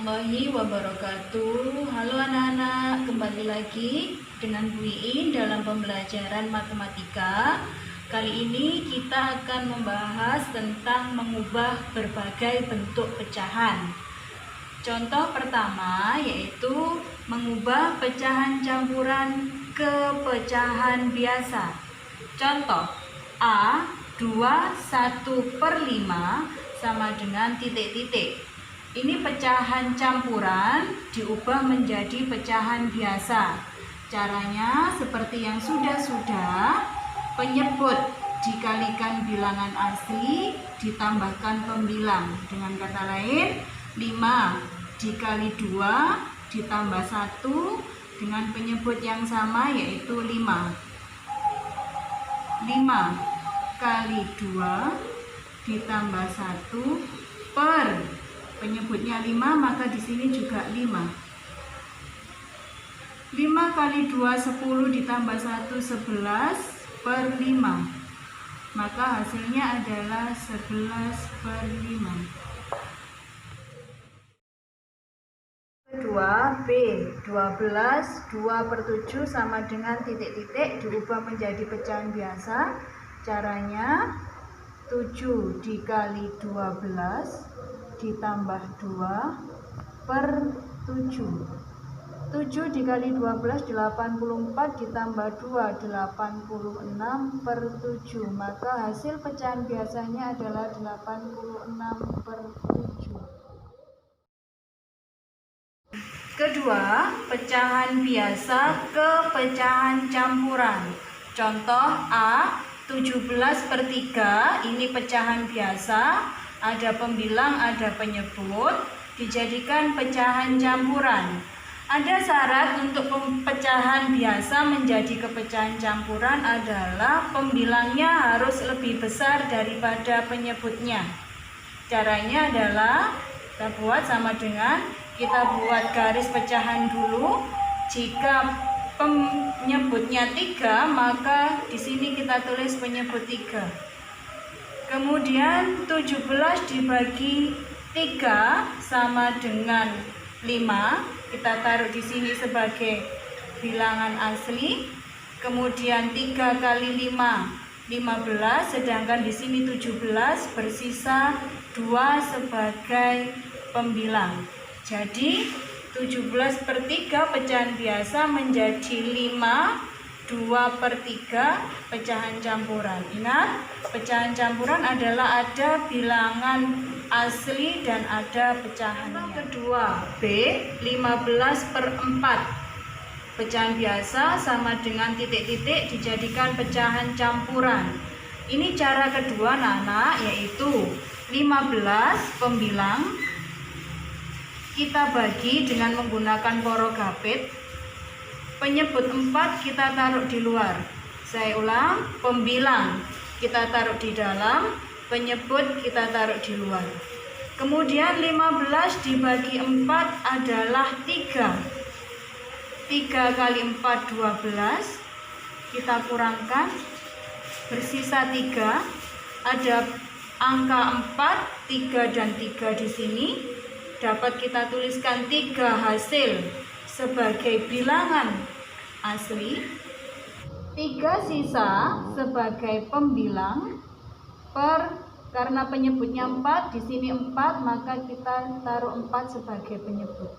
warahmatullahi wabarakatuh. Halo anak-anak, kembali lagi dengan Bu Iin dalam pembelajaran matematika. Kali ini kita akan membahas tentang mengubah berbagai bentuk pecahan. Contoh pertama yaitu mengubah pecahan campuran ke pecahan biasa. Contoh A 2/1/5 sama dengan titik-titik. Ini pecahan campuran diubah menjadi pecahan biasa. Caranya seperti yang sudah-sudah, penyebut dikalikan bilangan asli ditambahkan pembilang. Dengan kata lain, 5 dikali 2 ditambah 1 dengan penyebut yang sama yaitu 5. 5 kali 2 ditambah 1 per penyebutnya 5, maka di sini juga 5. 5 kali 2 10 ditambah 1 11 per 5, maka hasilnya adalah 11 per 5. Kedua B 12 2/7 sama dengan titik-titik diubah menjadi pecahan biasa. Caranya 7 dikali 12 ditambah 2 per 7. 7 dikali 12 84 ditambah 2 86 per 7, maka hasil pecahan biasanya adalah 86 per 7. Kedua, pecahan biasa ke pecahan campuran. Contoh A 17/3, ini pecahan biasa, ada pembilang, ada penyebut, dijadikan pecahan campuran. Ada syarat untuk pecahan biasa menjadi ke pecahan campuran adalah pembilangnya harus lebih besar daripada penyebutnya. Caranya adalah kita buat sama dengan kita buat garis pecahan dulu. Jika penyebutnya 3, maka di sini kita tulis penyebut 3. Kemudian 17 dibagi 3 sama dengan 5. Kita taruh di sini sebagai bilangan asli. Kemudian 3 kali 5 15, sedangkan di sini 17, bersisa 2 sebagai pembilang. Jadi 17/3 pecahan biasa menjadi 5 2/3 pecahan campuran. Ingat, pecahan campuran adalah ada bilangan asli dan ada pecahannya. Kedua, B 15/4 pecahan biasa sama dengan titik-titik dijadikan pecahan campuran. Ini cara kedua anak-anak, yaitu 15 pembilang kita bagi dengan menggunakan porogapit. Penyebut 4 kita taruh di luar. Saya ulang, pembilang kita taruh di dalam, penyebut kita taruh di luar. Kemudian 15 dibagi 4 adalah 3. 3 kali 4 12. Kita kurangkan, bersisa 3. Ada angka 4, 3 dan 3 di sini. Dapat kita tuliskan 3 hasil sebagai bilangan asli, 3 sisa sebagai pembilang, per karena penyebutnya 4, di sini 4, maka kita taruh 4 sebagai penyebut.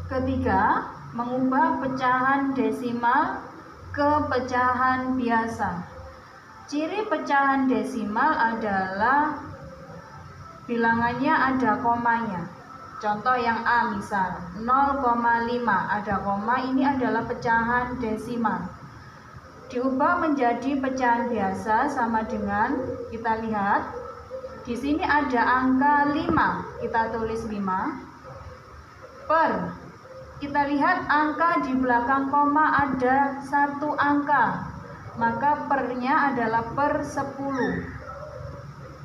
Ketiga, mengubah pecahan desimal ke pecahan biasa. Ciri pecahan desimal adalah bilangannya ada komanya. Contoh yang A misal 0,5 ada koma, ini adalah pecahan desimal. Diubah menjadi pecahan biasa sama dengan, kita lihat di sini ada angka 5, kita tulis 5 per, kita lihat angka di belakang koma ada 1 angka, maka pernya adalah per 10.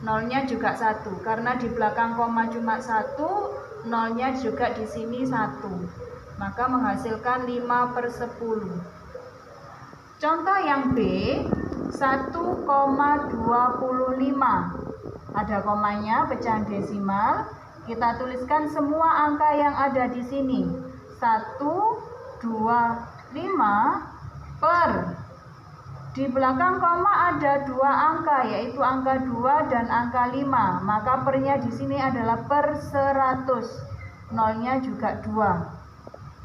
Nolnya juga 1, karena di belakang koma cuma 1, nolnya juga di sini 1, maka menghasilkan 5/10. Contoh yang B 1,25 ada komanya, pecahan desimal. Kita tuliskan semua angka yang ada di sini. 1, 2, 5 per. Di belakang koma ada 2 angka, yaitu angka 2 dan angka 5. Maka pernya di sini adalah per 100. Nolnya juga 2.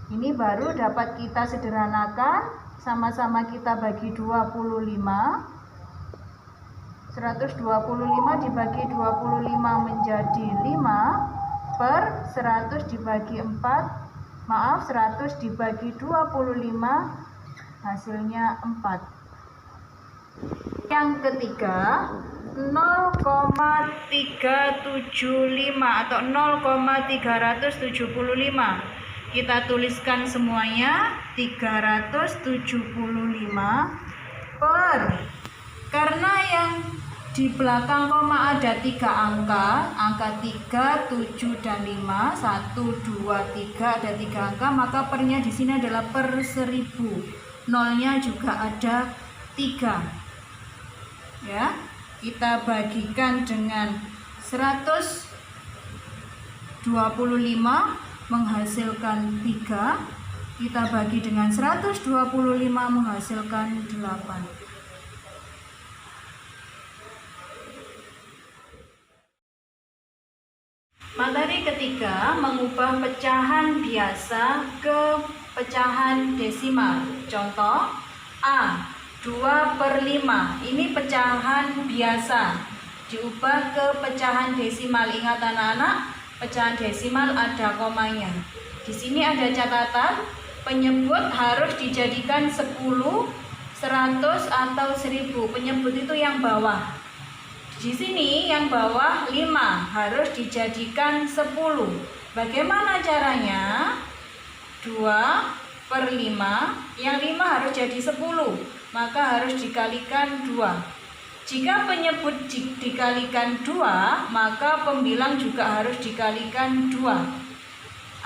Ini baru dapat kita sederhanakan. Sama-sama kita bagi 25. 125 dibagi 25 menjadi 5 per 100 dibagi 4. Maaf, 100 dibagi 25 hasilnya 4. Yang ketiga, 0,375 atau 0,375. Kita tuliskan semuanya 375 per. Karena yang di belakang koma ada 3 angka, angka 3, 7, dan 5, 1, 2, 3, ada 3 angka, maka pernya di sini adalah per 1000. Nolnya juga ada 3. Ya, kita bagikan dengan 125 menghasilkan 3. Kita bagi dengan 125 menghasilkan 8. Materi ketiga, mengubah pecahan biasa ke pecahan desimal. Contoh A, 2/5. Ini pecahan biasa, diubah ke pecahan desimal. Ingat anak-anak, pecahan desimal ada komanya. Di sini ada catatan, penyebut harus dijadikan 10, 100, atau 1000. Penyebut itu yang bawah. Di sini yang bawah 5 harus dijadikan 10. Bagaimana caranya? 2/5, yang 5 harus jadi 10, maka harus dikalikan 2. Jika penyebut dikalikan 2, maka pembilang juga harus dikalikan 2.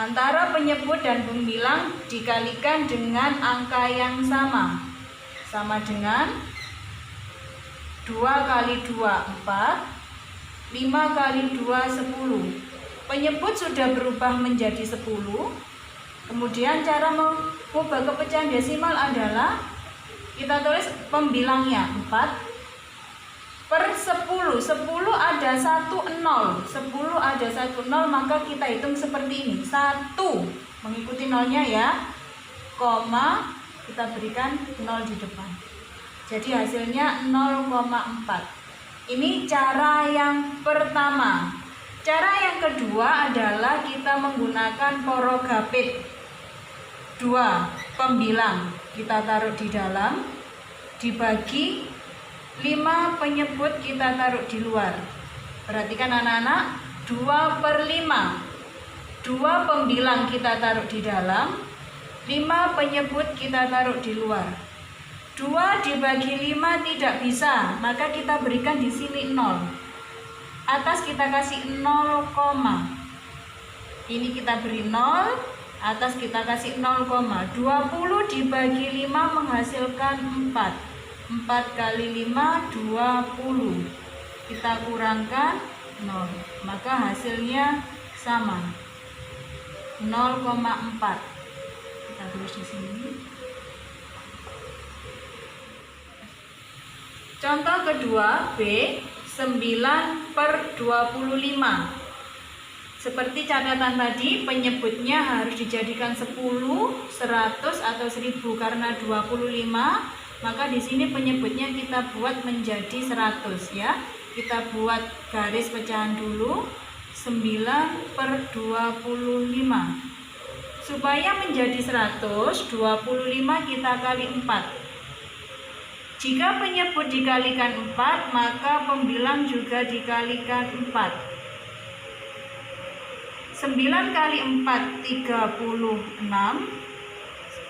Antara penyebut dan pembilang dikalikan dengan angka yang sama. Sama dengan 2 kali 2, 4, 5 kali 2, 10. Penyebut sudah berubah menjadi 10. Kemudian cara mengubah ke pecahan desimal adalah kita tulis pembilangnya 4 per 10. 10 ada 1 0. 10 ada 1 0, maka kita hitung seperti ini. 1 mengikuti nolnya ya. Koma, kita berikan 0 di depan. Jadi hasilnya 0,4. Ini cara yang pertama. Cara yang kedua adalah kita menggunakan porogapit. 2 pembilang kita taruh di dalam, dibagi 5 penyebut kita taruh di luar. Perhatikan anak-anak, 2/5. 2 pembilang kita taruh di dalam, 5 penyebut kita taruh di luar. 2 dibagi 5 tidak bisa, maka kita berikan di sini 0. Atas kita kasih 0, ini kita beri 0, atas kita kasih 0, 20 dibagi 5 menghasilkan 4. 4 kali 5, 20. Kita kurangkan 0, maka hasilnya sama, 0,4. Kita tulis di sini. Contoh kedua, B, 9/25. Seperti catatan tadi, penyebutnya harus dijadikan 10, 100, atau 1000. Karena 25, maka di sini penyebutnya kita buat menjadi 100 ya. Kita buat garis pecahan dulu, 9/25. Supaya menjadi 100, 25 kita kali 4. Jika penyebut dikalikan 4, maka pembilang juga dikalikan 4. 9 kali 4, 36.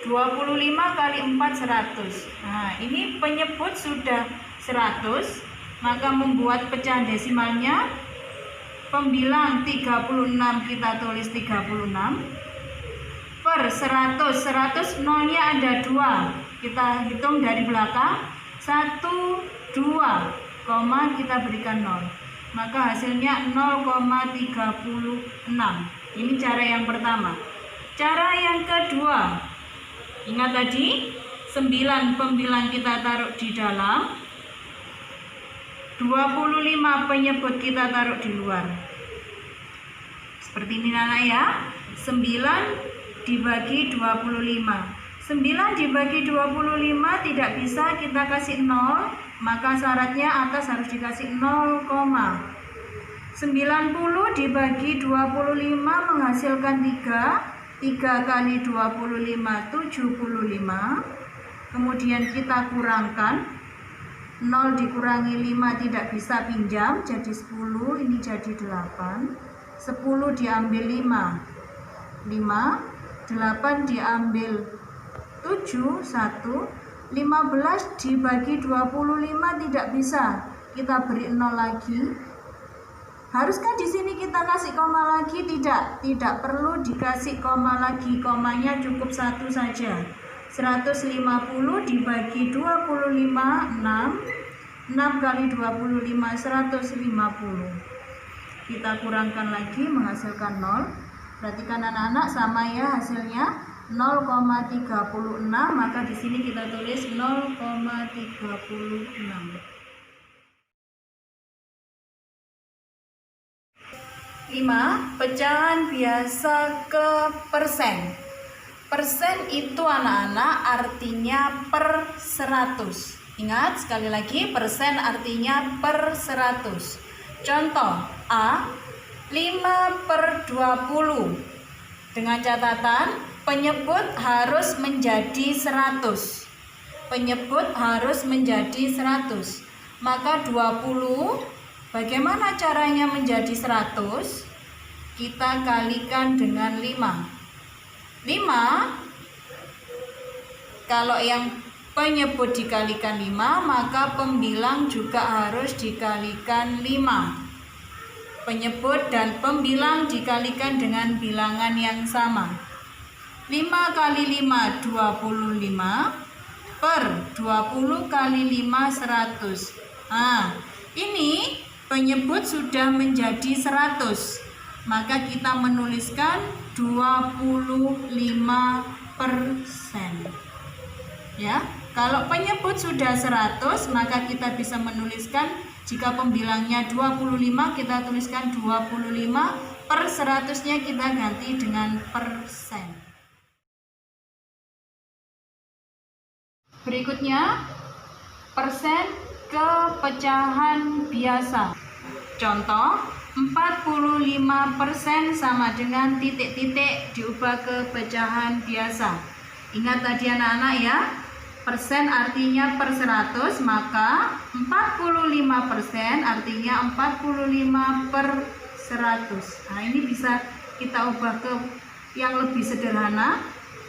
25 kali 4, 100. Nah, ini penyebut sudah 100, maka membuat pecahan desimalnya, pembilang 36 kita tulis 36. Per 100, 100 nolnya ada 2. Kita hitung dari belakang. 1, 2, koma kita berikan 0. maka hasilnya 0,36. Ini cara yang pertama. Cara yang kedua, ingat tadi 9 pembilang kita taruh di dalam, 25 penyebut kita taruh di luar. Seperti ini anak ya. 9 dibagi 25. 9 dibagi 25 tidak bisa kita kasih 0, maka syaratnya atas harus dikasih 0, 90 dibagi 25 menghasilkan 3 kali 25 75. Kemudian kita kurangkan, 0 dikurangi 5 tidak bisa pinjam, jadi 10, ini jadi 8. 10 diambil 5, 8 diambil 7, 1. 15 dibagi 25 tidak bisa, kita beri 0 lagi. Haruskah di sini kita kasih koma lagi? Tidak perlu dikasih koma lagi, komanya cukup 1 saja. 150 dibagi 25, 6 kali 25, 150. Kita kurangkan lagi menghasilkan 0. Perhatikan anak-anak, sama ya hasilnya 0,36, maka di sini kita tulis 0,36. 5. Pecahan biasa ke persen. Persen itu anak-anak artinya per 100. Ingat sekali lagi, persen artinya per 100. Contoh A, 5/20. Dengan catatan penyebut harus menjadi 100. Penyebut harus menjadi 100. Maka 20, bagaimana caranya menjadi 100? Kita kalikan dengan 5. 5, kalau yang penyebut dikalikan 5, maka pembilang juga harus dikalikan 5. Penyebut dan pembilang dikalikan dengan bilangan yang sama. 5 kali 5, 25. Per 20 kali 5, 100. Nah, ini penyebut sudah menjadi 100. Maka kita menuliskan 25%. Ya, kalau penyebut sudah 100, maka kita bisa menuliskan, jika pembilangnya 25, kita tuliskan 25, per 100-nya kita ganti dengan persen. Berikutnya, persen ke pecahan biasa. Contoh, 45% sama dengan titik-titik diubah ke pecahan biasa. Ingat tadi anak-anak ya, persen artinya per 100, maka 45% artinya 45 per 100. Nah, ini bisa kita ubah ke yang lebih sederhana.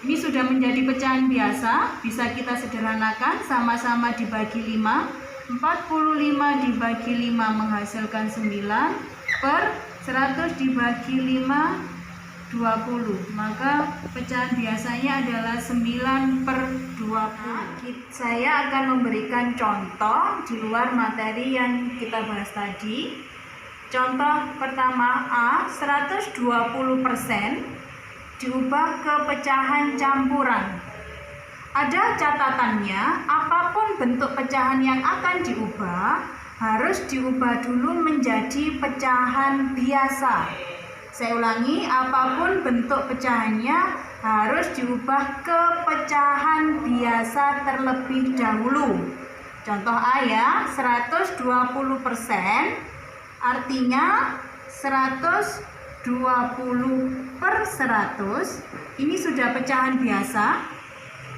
Ini sudah menjadi pecahan biasa, bisa kita sederhanakan, sama-sama dibagi 5. 45 dibagi 5 menghasilkan 9, per 100 dibagi 5, 20. Maka pecahan biasanya adalah 9/20. Saya akan memberikan contoh di luar materi yang kita bahas tadi. Contoh pertama A, 120% diubah ke pecahan campuran. Ada catatannya, apapun bentuk pecahan yang akan diubah harus diubah dulu menjadi pecahan biasa. Saya ulangi, apapun bentuk pecahannya harus diubah ke pecahan biasa terlebih dahulu. Contoh A ya, 120% artinya 120 per 100. Ini sudah pecahan biasa.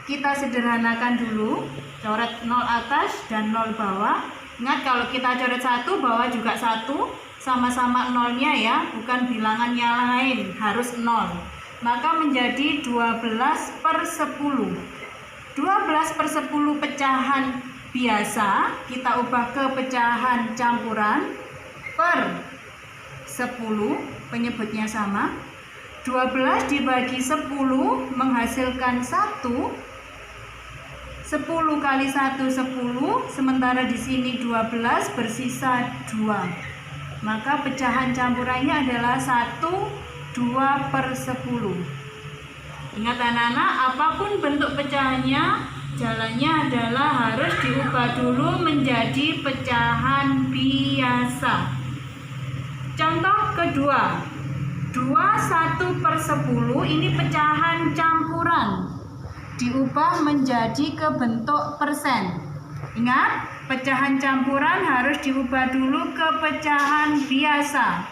Kita sederhanakan dulu, coret 0 atas dan 0 bawah. Ingat, kalau kita coret 1, bawah juga 1, sama-sama nolnya ya, bukan bilangan yang lain, harus 0. Maka menjadi 12/10. 12/10 pecahan biasa kita ubah ke pecahan campuran, per 10, penyebutnya sama. 12 dibagi 10 menghasilkan 1. 10 kali 1, 10, sementara di sini 12, bersisa 2. maka pecahan campurannya adalah 1, 2 per 10. Ingat anak-anak, apapun bentuk pecahannya, jalannya adalah harus diubah dulu menjadi pecahan biasa. Contoh kedua, 21 per 10 ini pecahan campuran, diubah menjadi ke bentuk persen. Ingat, pecahan campuran harus diubah dulu ke pecahan biasa.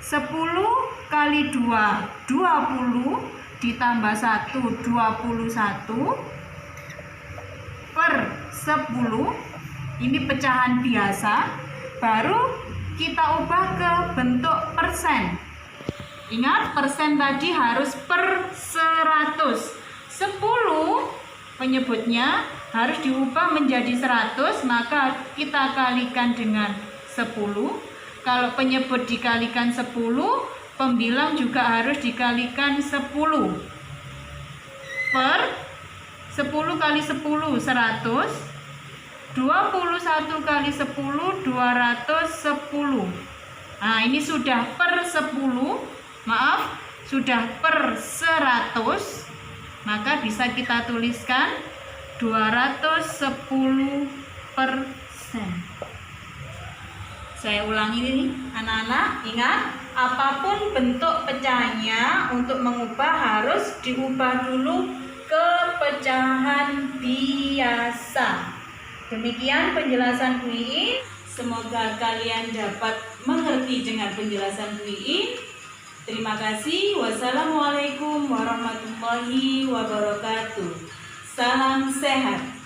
10 kali 2, 20, ditambah 1, 21, per 10, ini pecahan biasa, baru kita ubah ke bentuk persen. Ingat, persen tadi harus per 100. 10 penyebutnya harus diubah menjadi 100, maka kita kalikan dengan 10. Kalau penyebut dikalikan 10, pembilang juga harus dikalikan 10. Per 10 kali 10, 100. 21 kali 10, 210. Nah, ini sudah per 10, sudah per 100, maka bisa kita tuliskan 210%. Saya ulangi ini, anak-anak, ingat, apapun bentuk pecahannya, untuk mengubah harus diubah dulu ke pecahan biasa. Demikian penjelasan Bu Iin. Semoga kalian dapat mengerti dengan penjelasan Bu Iin. Terima kasih. Wassalamualaikum warahmatullahi wabarakatuh. Salam sehat.